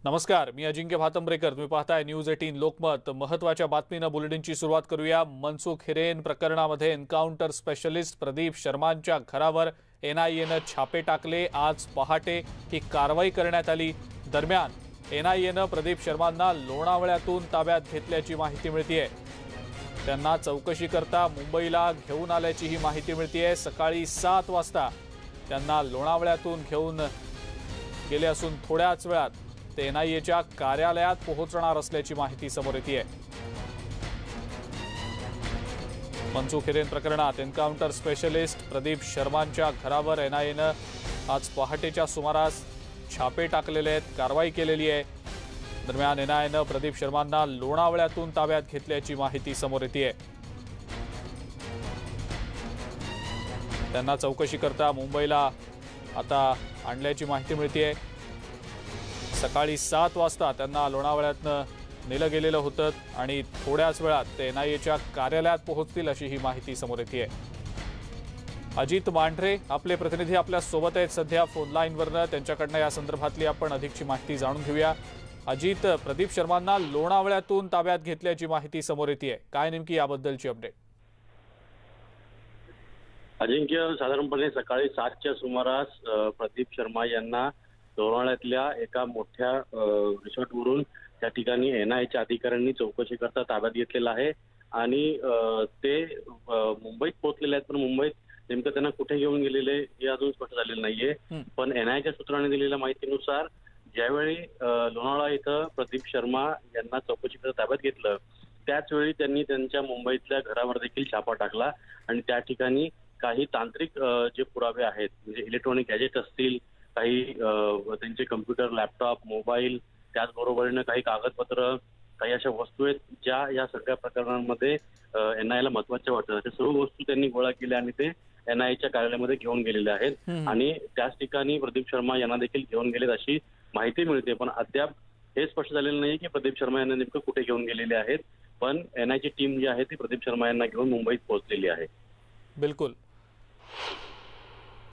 नमस्कार, मी अजिंक्य भातंब्रेकर. तुम्ही पाहताय न्यूज 18 लोकमत. महत्त्वाच्या बातमीने बुलेटिनची सुरुवात करूया. मनसुख हिरेन प्रकरणामध्ये एन्काउंटर स्पेशलिस्ट प्रदीप शर्मांच्या घरावर एनआयएनं छापे टाकले. आज पहाटे ही कारवाई करण्यात आली. दरम्यान एनआयएनं प्रदीप शर्मांना लोणावळ्यातून ताब्यात घेतल्याची माहिती मिळतेय. त्यांना चौकशी करता मुंबईला घेऊन आल्याची ही माहिती मिळतेय. सकाळी 7 वाजता त्यांना लोणावळ्यातून घेऊन गेले असून थोड्याच वेळात ते एनआयएच्या कार्यालयात पोहोचणार असल्याची माहिती समोर येतेय. मनसुख हिरेन प्रकरणात एन्काउंटर स्पेशलिस्ट प्रदीप शर्मांच्या घरावर एनआयएनं आज पहाटेच्या सुमारास छापे टाकलेले आहेत, कारवाई केलेली आहे. दरम्यान एनआयएनं प्रदीप शर्मांना लोणावळ्यातून ताब्यात घेतल्याची माहिती समोर येतेय. त्यांना चौकशी करता मुंबईला आता आणल्याची माहिती मिळतेय. सकाळी 7 वाजता त्यांना लोणावळ्यातनं नेलं गेलेलं होतं आणि थोड्याच वेळात ते एनआयएच्या कार्यालयात पोहोचतील अशी ही माहिती समोर येतेय. अजित मांढरे आपले प्रतिनिधी आपल्या सोबत आहेत सध्या फोन लाईनवरनं. त्यांच्याकडनं या संदर्भातली आपण अधिकची माहिती जाणून घेऊया. अजित, प्रदीप शर्मांना लोणावळ्यातून ताब्यात घेतल्याची माहिती समोर येतेय, काय नेमकी याबद्दलची अपडेट? अजिंक्य, साधारणपणे सकाळी 7च्या सुमारास प्रदीप शर्मा यांना लोणावळ्यातल्या एका मोठ्या रिसॉर्टवरून त्या ठिकाणी एनआयएच्या अधिकाऱ्यांनी चौकशी करता ताब्यात घेतलेला आहे आणि ते मुंबईत पोहोचलेले आहेत. पण मुंबईत नेमकं त्यांना कुठे घेऊन गेलेले हे अजून स्पष्ट झालेलं नाहीये. पण एनआयएच्या सूत्रांनी दिलेल्या माहितीनुसार ज्यावेळी लोणावळा इथं प्रदीप शर्मा यांना चौकशी करता ताब्यात घेतलं त्याच वेळी त्यांनी त्यांच्या मुंबईतल्या घरावर देखील छापा टाकला आणि त्या ठिकाणी काही तांत्रिक जे पुरावे आहेत, म्हणजे इलेक्ट्रॉनिक गॅजेट असतील, काही त्यांचे कम्प्युटर, लॅपटॉप, मोबाईल, त्याचबरोबरीनं काही कागदपत्र, काही अशा वस्तू आहेत ज्या या सगळ्या प्रकरणांमध्ये एनआयएला महत्वाच्या वाटतात. त्या सर्व वस्तू त्यांनी गोळा केल्या आणि ते एनआयएच्या कार्यालयामध्ये घेऊन गेलेले आहेत आणि त्याच ठिकाणी प्रदीप शर्मा यांना देखील घेऊन गेलेत अशी माहिती मिळते. पण अद्याप हे स्पष्ट झालेलं नाही की प्रदीप शर्मा यांना नेमकं कुठे घेऊन गेलेले आहेत. पण एनआयएची टीम जी आहे ती प्रदीप शर्मा यांना घेऊन मुंबईत पोहोचलेली आहे. बिलकुल.